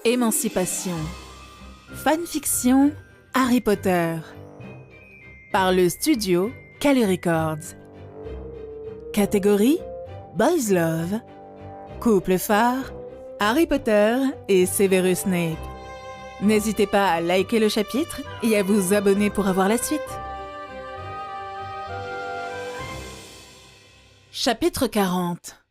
Émancipation. Fanfiction Harry Potter. Par le studio Kali Records. Catégorie Boys Love. Couple phare Harry Potter et Severus Snape. N'hésitez pas à liker le chapitre et à vous abonner pour avoir la suite. Chapitre 40.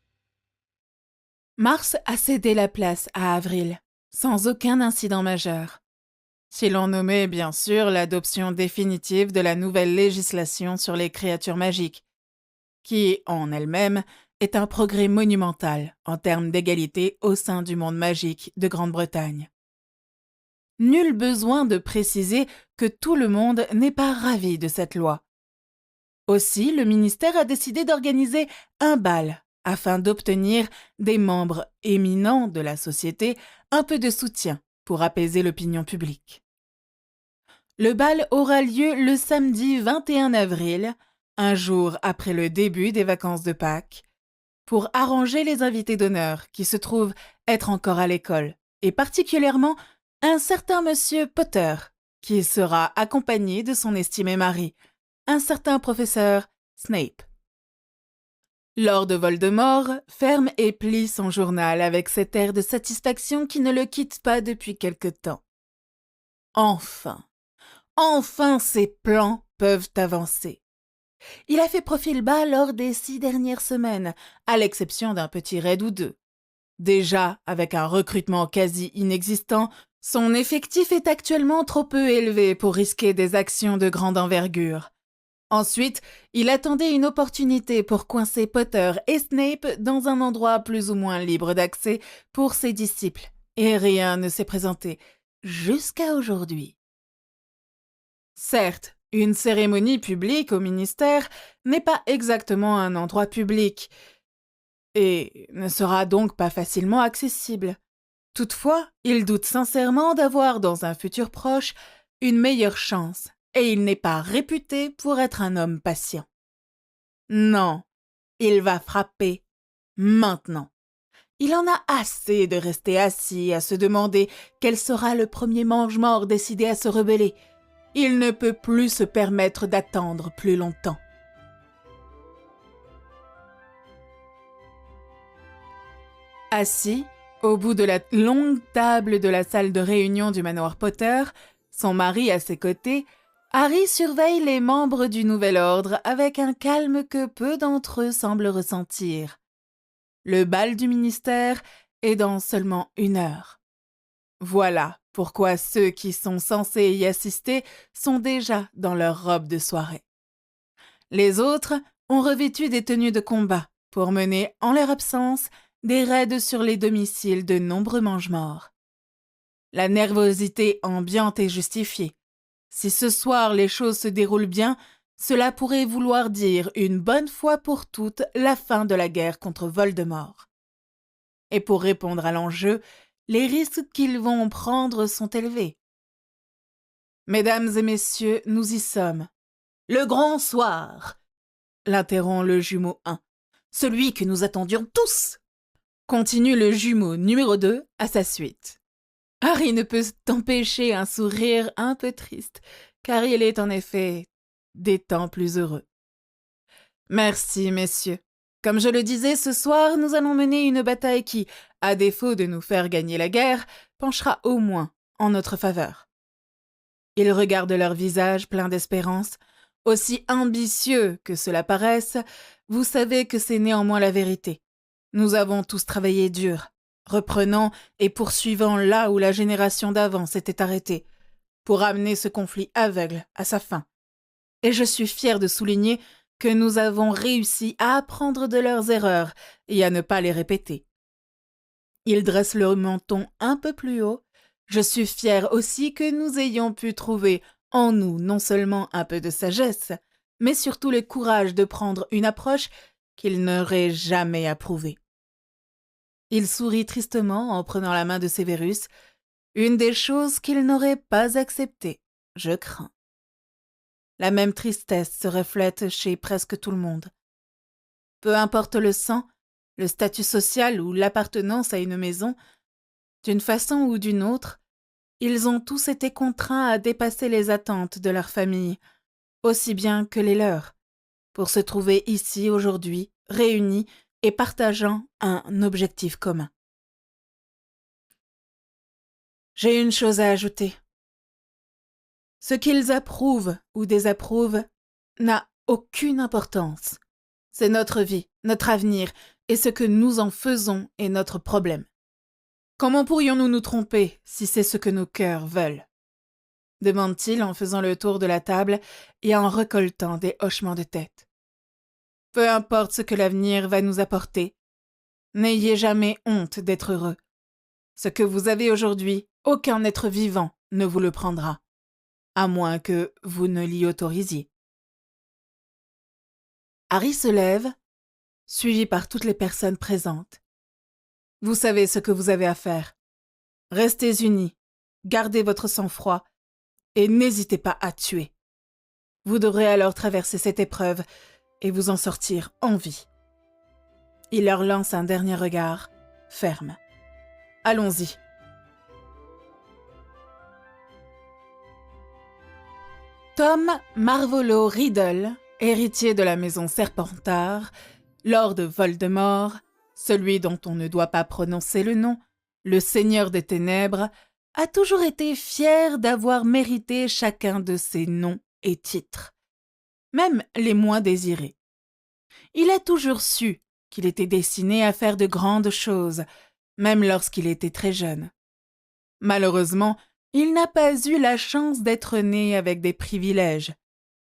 Mars a cédé la place à Avril, sans aucun incident majeur. Si l'on nommait bien sûr l'adoption définitive de la nouvelle législation sur les créatures magiques, qui, en elle-même, est un progrès monumental en termes d'égalité au sein du monde magique de Grande-Bretagne. Nul besoin de préciser que tout le monde n'est pas ravi de cette loi. Aussi, le ministère a décidé d'organiser un bal afin d'obtenir des membres éminents de la société un peu de soutien pour apaiser l'opinion publique. Le bal aura lieu le samedi 21 avril, un jour après le début des vacances de Pâques, pour arranger les invités d'honneur qui se trouvent être encore à l'école, et particulièrement un certain monsieur Potter, qui sera accompagné de son estimé mari, un certain professeur Snape. Lord Voldemort ferme et plie son journal avec cet air de satisfaction qui ne le quitte pas depuis quelque temps. Enfin ses plans peuvent avancer. Il a fait profil bas lors des 6 dernières semaines, à l'exception d'un petit raid ou deux. Déjà, avec un recrutement quasi inexistant, son effectif est actuellement trop peu élevé pour risquer des actions de grande envergure. Ensuite, il attendait une opportunité pour coincer Potter et Snape dans un endroit plus ou moins libre d'accès pour ses disciples, et rien ne s'est présenté, jusqu'à aujourd'hui. Certes, une cérémonie publique au ministère n'est pas exactement un endroit public, et ne sera donc pas facilement accessible. Toutefois, il doute sincèrement d'avoir dans un futur proche une meilleure chance, et il n'est pas réputé pour être un homme patient. Non, il va frapper maintenant. Il en a assez de rester assis à se demander quel sera le premier mange-mort décidé à se rebeller. Il ne peut plus se permettre d'attendre plus longtemps. Assis, au bout de la longue table de la salle de réunion du manoir Potter, son mari à ses côtés, Harry surveille les membres du nouvel ordre avec un calme que peu d'entre eux semblent ressentir. Le bal du ministère est dans seulement 1 heure. Voilà pourquoi ceux qui sont censés y assister sont déjà dans leur robe de soirée. Les autres ont revêtu des tenues de combat pour mener, en leur absence, des raids sur les domiciles de nombreux mange-morts. La nervosité ambiante est justifiée. Si ce soir les choses se déroulent bien, cela pourrait vouloir dire une bonne fois pour toutes la fin de la guerre contre Voldemort. Et pour répondre à l'enjeu, les risques qu'ils vont prendre sont élevés. Mesdames et messieurs, nous y sommes. Le grand soir, l'interrompt le jumeau 1. Celui que nous attendions tous, continue le jumeau numéro 2 à sa suite. Harry ne peut t'empêcher un sourire un peu triste, car il est en effet des temps plus heureux. Merci, messieurs. Comme je le disais, ce soir, nous allons mener une bataille qui, à défaut de nous faire gagner la guerre, penchera au moins en notre faveur. Ils regardent leurs visages pleins d'espérance. Aussi ambitieux que cela paraisse, vous savez que c'est néanmoins la vérité. Nous avons tous travaillé dur, reprenant et poursuivant là où la génération d'avant s'était arrêtée, pour amener ce conflit aveugle à sa fin. Et je suis fier de souligner que nous avons réussi à apprendre de leurs erreurs et à ne pas les répéter. Ils dressent le menton un peu plus haut. Je suis fier aussi que nous ayons pu trouver en nous non seulement un peu de sagesse, mais surtout le courage de prendre une approche qu'ils n'auraient jamais approuvée. Il sourit tristement en prenant la main de Severus, une des choses qu'il n'aurait pas acceptées, je crains. La même tristesse se reflète chez presque tout le monde. Peu importe le sang, le statut social ou l'appartenance à une maison, D'une façon ou d'une autre, ils ont tous été contraints à dépasser les attentes de leur famille, aussi bien que les leurs, pour se trouver ici aujourd'hui, réunis et partageant un objectif commun. J'ai une chose à ajouter. Ce qu'ils approuvent ou désapprouvent n'a aucune importance. C'est notre vie, notre avenir, et ce que nous en faisons est notre problème. Comment pourrions-nous nous tromper si c'est ce que nos cœurs veulent ? Demande-t-il en faisant le tour de la table et en recoltant des hochements de tête. Peu importe ce que l'avenir va nous apporter, n'ayez jamais honte d'être heureux. Ce que vous avez aujourd'hui, aucun être vivant ne vous le prendra, à moins que vous ne l'y autorisiez. Harry se lève, suivi par toutes les personnes présentes. Vous savez ce que vous avez à faire. Restez unis, gardez votre sang-froid et n'hésitez pas à tuer. Vous devrez alors traverser cette épreuve et vous en sortir en vie. Il leur lance un dernier regard ferme. Allons-y. Tom Marvolo Riddle, héritier de la maison Serpentard, Lord Voldemort, celui dont on ne doit pas prononcer le nom, le Seigneur des Ténèbres, a toujours été fier d'avoir mérité chacun de ses noms et titres, même les moins désirés. Il a toujours su qu'il était destiné à faire de grandes choses, même lorsqu'il était très jeune. Malheureusement, il n'a pas eu la chance d'être né avec des privilèges,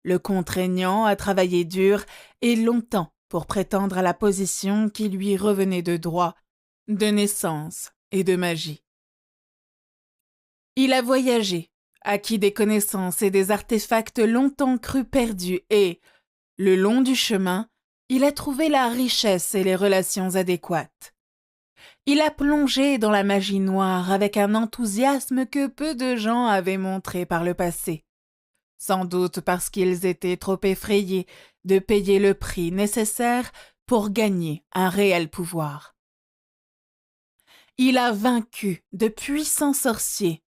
le contraignant à travailler dur et longtemps pour prétendre à la position qui lui revenait de droit, de naissance et de magie. Il a voyagé, acquis des connaissances et des artefacts longtemps crus perdus et, le long du chemin, il a trouvé la richesse et les relations adéquates. Il a plongé dans la magie noire avec un enthousiasme que peu de gens avaient montré par le passé. Sans doute parce qu'ils étaient trop effrayés de payer le prix nécessaire pour gagner un réel pouvoir. Il a vaincu de puissants sorciers,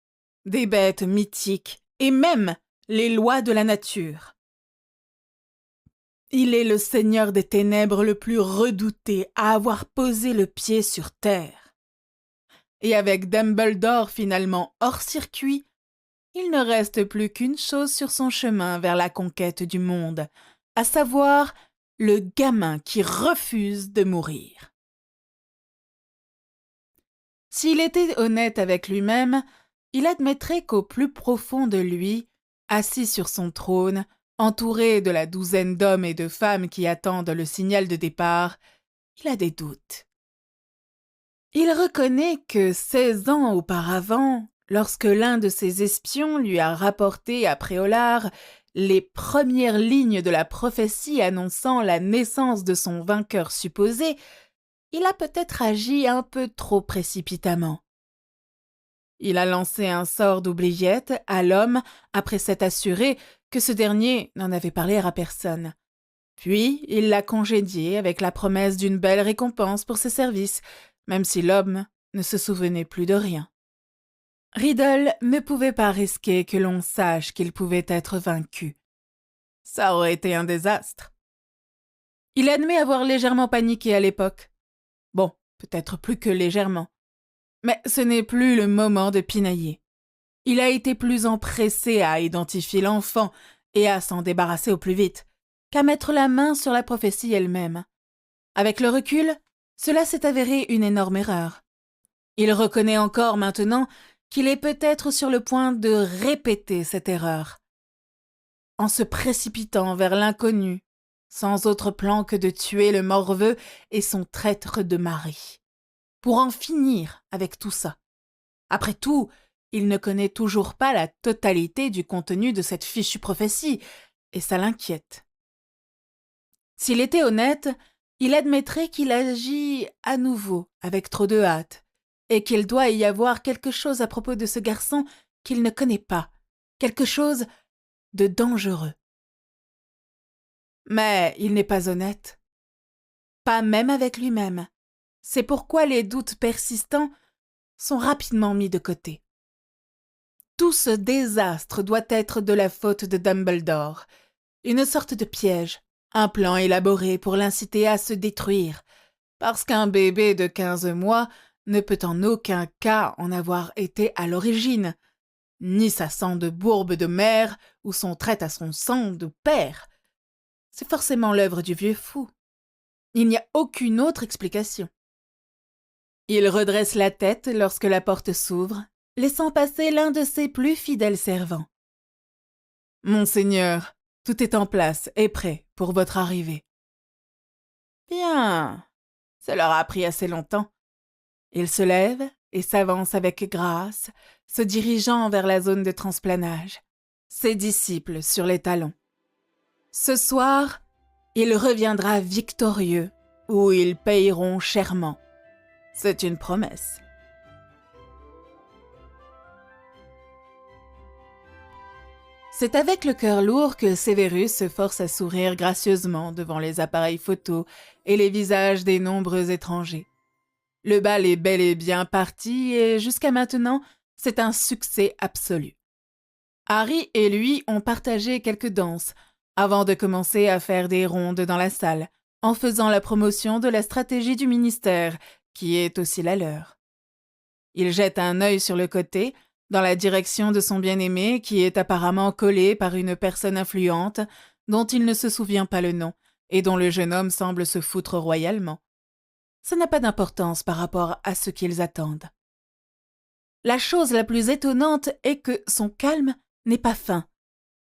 des bêtes mythiques et même les lois de la nature. Il est le seigneur des ténèbres le plus redouté à avoir posé le pied sur terre. Et avec Dumbledore finalement hors circuit, il ne reste plus qu'une chose sur son chemin vers la conquête du monde, à savoir le gamin qui refuse de mourir. S'il était honnête avec lui-même, il admettrait qu'au plus profond de lui, assis sur son trône, entouré de la douzaine d'hommes et de femmes qui attendent le signal de départ, il a des doutes. Il reconnaît que 16 ans auparavant, lorsque l'un de ses espions lui a rapporté à Préolard les premières lignes de la prophétie annonçant la naissance de son vainqueur supposé, il a peut-être agi un peu trop précipitamment. Il a lancé un sort d'oubliette à l'homme après s'être assuré que ce dernier n'en avait parlé à personne. Puis il l'a congédié avec la promesse d'une belle récompense pour ses services, même si l'homme ne se souvenait plus de rien. Riddle ne pouvait pas risquer que l'on sache qu'il pouvait être vaincu. Ça aurait été un désastre. Il admet avoir légèrement paniqué à l'époque. Bon, peut-être plus que légèrement. Mais ce n'est plus le moment de pinailler. Il a été plus empressé à identifier l'enfant et à s'en débarrasser au plus vite qu'à mettre la main sur la prophétie elle-même. Avec le recul, cela s'est avéré une énorme erreur. Il reconnaît encore maintenant qu'il est peut-être sur le point de répéter cette erreur. En se précipitant vers l'inconnu, sans autre plan que de tuer le morveux et son traître de mari. Pour en finir avec tout ça. Après tout, il ne connaît toujours pas la totalité du contenu de cette fichue prophétie, et ça l'inquiète. S'il était honnête, il admettrait qu'il agit à nouveau avec trop de hâte, et qu'il doit y avoir quelque chose à propos de ce garçon qu'il ne connaît pas, quelque chose de dangereux. Mais il n'est pas honnête. Pas même avec lui-même. C'est pourquoi les doutes persistants sont rapidement mis de côté. Tout ce désastre doit être de la faute de Dumbledore, une sorte de piège, un plan élaboré pour l'inciter à se détruire, parce qu'un bébé de 15 mois ne peut en aucun cas en avoir été à l'origine, ni sa sang de bourbe de mère ou son trait à son sang de père. C'est forcément l'œuvre du vieux fou. Il n'y a aucune autre explication. Il redresse la tête lorsque la porte s'ouvre, laissant passer l'un de ses plus fidèles servants. « Monseigneur, tout est en place et prêt pour votre arrivée. »« Bien, ça leur a pris assez longtemps. » Il se lève et s'avance avec grâce, se dirigeant vers la zone de transplanage, ses disciples sur les talons. Ce soir, il reviendra victorieux, ou ils payeront chèrement. C'est une promesse. C'est avec le cœur lourd que Severus se force à sourire gracieusement devant les appareils photos et les visages des nombreux étrangers. Le bal est bel et bien parti et jusqu'à maintenant, c'est un succès absolu. Harry et lui ont partagé quelques danses avant de commencer à faire des rondes dans la salle, en faisant la promotion de la stratégie du ministère, qui est aussi la leur. Il jette un œil sur le côté, dans la direction de son bien-aimé, qui est apparemment collé par une personne influente, dont il ne se souvient pas le nom, et dont le jeune homme semble se foutre royalement. Ça n'a pas d'importance par rapport à ce qu'ils attendent. La chose la plus étonnante est que son calme n'est pas fin.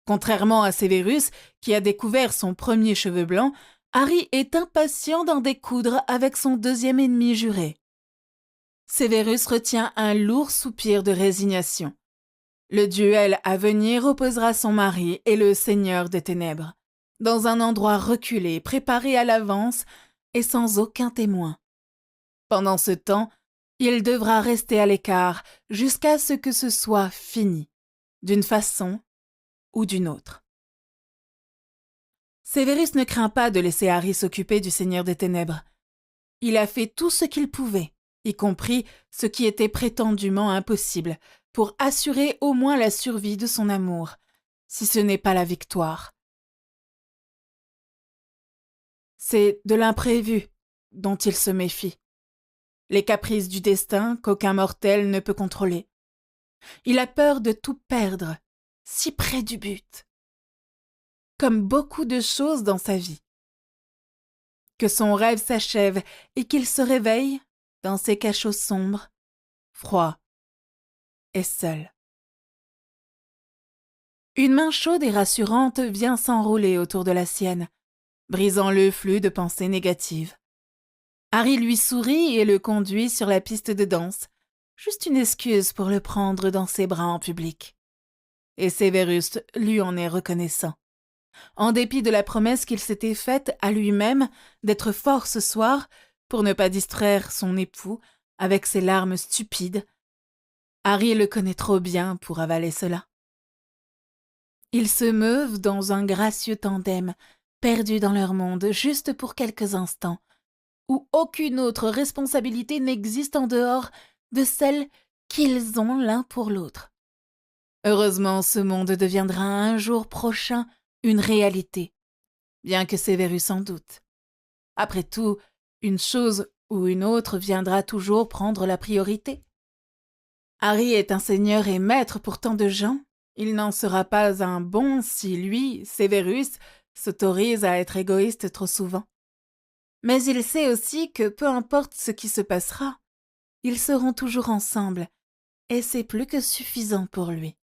Contrairement à Severus, qui a découvert son premier cheveu blanc, Harry est impatient d'en découdre avec son deuxième ennemi juré. Severus retient un lourd soupir de résignation. Le duel à venir opposera son mari et le Seigneur des Ténèbres, dans un endroit reculé, préparé à l'avance et sans aucun témoin. Pendant ce temps, il devra rester à l'écart jusqu'à ce que ce soit fini, d'une façon ou d'une autre. Severus ne craint pas de laisser Harry s'occuper du Seigneur des Ténèbres. Il a fait tout ce qu'il pouvait, y compris ce qui était prétendument impossible, pour assurer au moins la survie de son amour, si ce n'est pas la victoire. C'est de l'imprévu dont il se méfie. Les caprices du destin qu'aucun mortel ne peut contrôler. Il a peur de tout perdre, si près du but. Comme beaucoup de choses dans sa vie. Que son rêve s'achève et qu'il se réveille dans ses cachots sombres, froids et seul. Une main chaude et rassurante vient s'enrouler autour de la sienne, brisant le flux de pensées négatives. Harry lui sourit et le conduit sur la piste de danse, juste une excuse pour le prendre dans ses bras en public. Et Severus lui en est reconnaissant. En dépit de la promesse qu'il s'était faite à lui-même d'être fort ce soir pour ne pas distraire son époux avec ses larmes stupides, Harry le connaît trop bien pour avaler cela. Ils se meuvent dans un gracieux tandem, perdus dans leur monde juste pour quelques instants, où aucune autre responsabilité n'existe en dehors de celle qu'ils ont l'un pour l'autre. Heureusement, ce monde deviendra un jour prochain une réalité, bien que Severus en doute. Après tout, une chose ou une autre viendra toujours prendre la priorité. Harry est un seigneur et maître pour tant de gens. Il n'en sera pas un bon si lui, Severus, s'autorise à être égoïste trop souvent. Mais il sait aussi que peu importe ce qui se passera, ils seront toujours ensemble, et c'est plus que suffisant pour lui.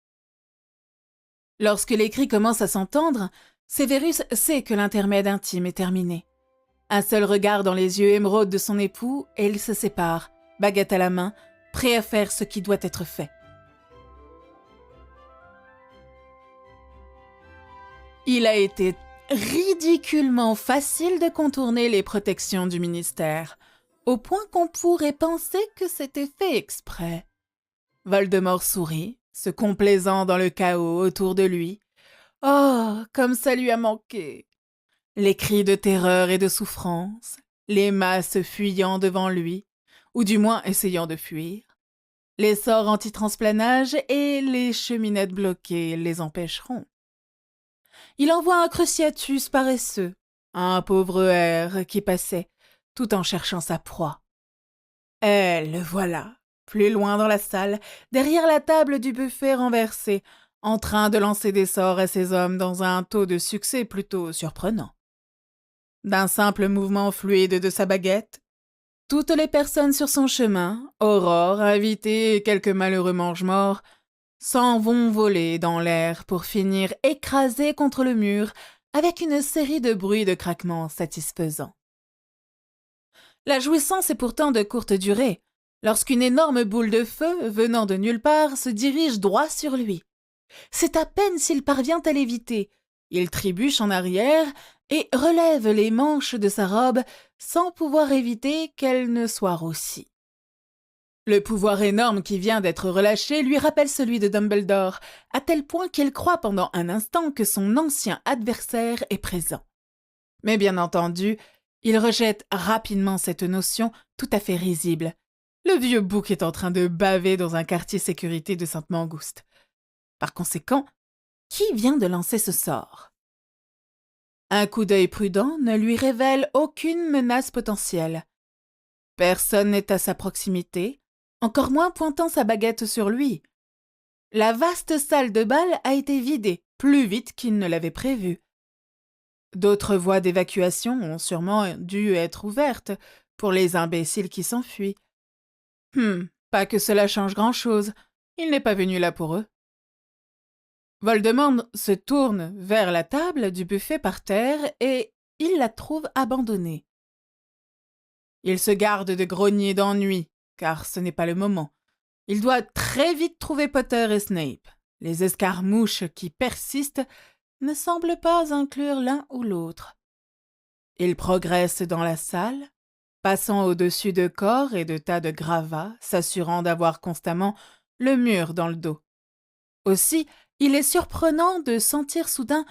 Lorsque les cris commencent à s'entendre, Severus sait que l'intermède intime est terminé. Un seul regard dans les yeux émeraudes de son époux et ils se séparent, baguette à la main, prêts à faire ce qui doit être fait. Il a été ridiculement facile de contourner les protections du ministère, au point qu'on pourrait penser que c'était fait exprès. Voldemort sourit, se complaisant dans le chaos autour de lui. Oh, comme ça lui a manqué! Les cris de terreur et de souffrance, les masses fuyant devant lui, ou du moins essayant de fuir, Les sorts anti-transplanage et les cheminettes bloquées les empêcheront. Il envoie un cruciatus paresseux, un pauvre hère qui passait, tout en cherchant sa proie. Et le voilà, plus loin dans la salle, derrière la table du buffet renversée, en train de lancer des sorts à ses hommes dans un taux de succès plutôt surprenant. D'un simple mouvement fluide de sa baguette, toutes les personnes sur son chemin, Aurore, invitée et quelques malheureux mange-morts, s'en vont voler dans l'air pour finir écrasés contre le mur avec une série de bruits de craquements satisfaisants. La jouissance est pourtant de courte durée, lorsqu'une énorme boule de feu, venant de nulle part, se dirige droit sur lui. C'est à peine s'il parvient à l'éviter. Il trébuche en arrière et relève les manches de sa robe sans pouvoir éviter qu'elle ne soit roussie. Le pouvoir énorme qui vient d'être relâché lui rappelle celui de Dumbledore, à tel point qu'il croit pendant un instant que son ancien adversaire est présent. Mais bien entendu, il rejette rapidement cette notion tout à fait risible. Le vieux bouc est en train de baver dans un quartier sécurité de Sainte-Mangouste. Par conséquent, qui vient de lancer ce sort? Un coup d'œil prudent ne lui révèle aucune menace potentielle. Personne n'est à sa proximité, encore moins pointant sa baguette sur lui. La vaste salle de bal a été vidée plus vite qu'il ne l'avait prévu. D'autres voies d'évacuation ont sûrement dû être ouvertes pour les imbéciles qui s'enfuient. Pas que cela change grand-chose, il n'est pas venu là pour eux. Voldemort se tourne vers la table du buffet par terre et il la trouve abandonnée. Il se garde de grogner d'ennui, car ce n'est pas le moment. Il doit très vite trouver Potter et Snape. Les escarmouches qui persistent ne semblent pas inclure l'un ou l'autre. Il progresse dans la salle, passant au-dessus de corps et de tas de gravats, s'assurant d'avoir constamment le mur dans le dos. Aussi, il est surprenant de sentir soudain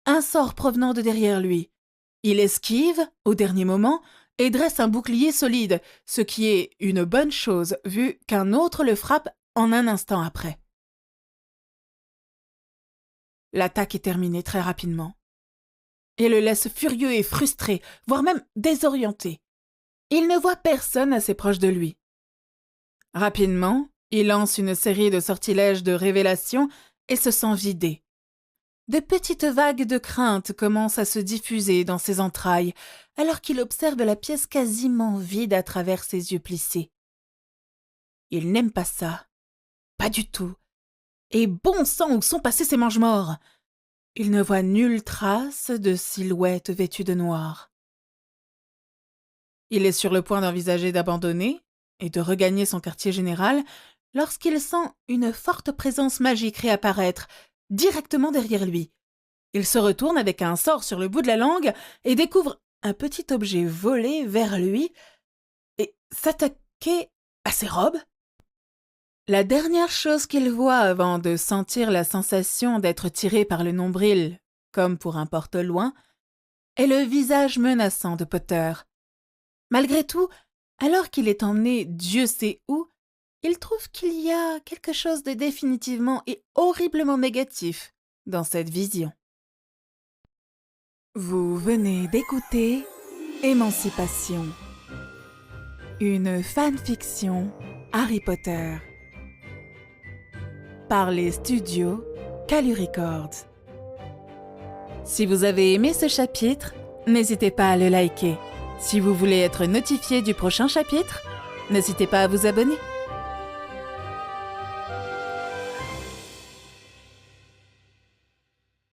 un sort provenant de derrière lui. Il esquive, au dernier moment, et dresse un bouclier solide, ce qui est une bonne chose, vu qu'un autre le frappe en un instant après. L'attaque est terminée très rapidement, et le laisse furieux et frustré, voire même désorienté. Il ne voit personne assez proche de lui. Rapidement, il lance une série de sortilèges de révélation et se sent vidé. De petites vagues de crainte commencent à se diffuser dans ses entrailles, alors qu'il observe la pièce quasiment vide à travers ses yeux plissés. Il n'aime pas ça. Pas du tout. Et bon sang, où sont passés ces mange-morts? Il ne voit nulle trace de silhouette vêtue de noir. Il est sur le point d'envisager d'abandonner et de regagner son quartier général lorsqu'il sent une forte présence magique réapparaître directement derrière lui. Il se retourne avec un sort sur le bout de la langue et découvre un petit objet voler vers lui et s'attaquer à ses robes. La dernière chose qu'il voit avant de sentir la sensation d'être tiré par le nombril, comme pour un porte-loin, est le visage menaçant de Potter. Malgré tout, alors qu'il est emmené Dieu sait où, il trouve qu'il y a quelque chose de définitivement et horriblement négatif dans cette vision. Vous venez d'écouter Émancipation, une fanfiction Harry Potter, par les studios Calu Records. Si vous avez aimé ce chapitre, n'hésitez pas à le liker. Si vous voulez être notifié du prochain chapitre, n'hésitez pas à vous abonner.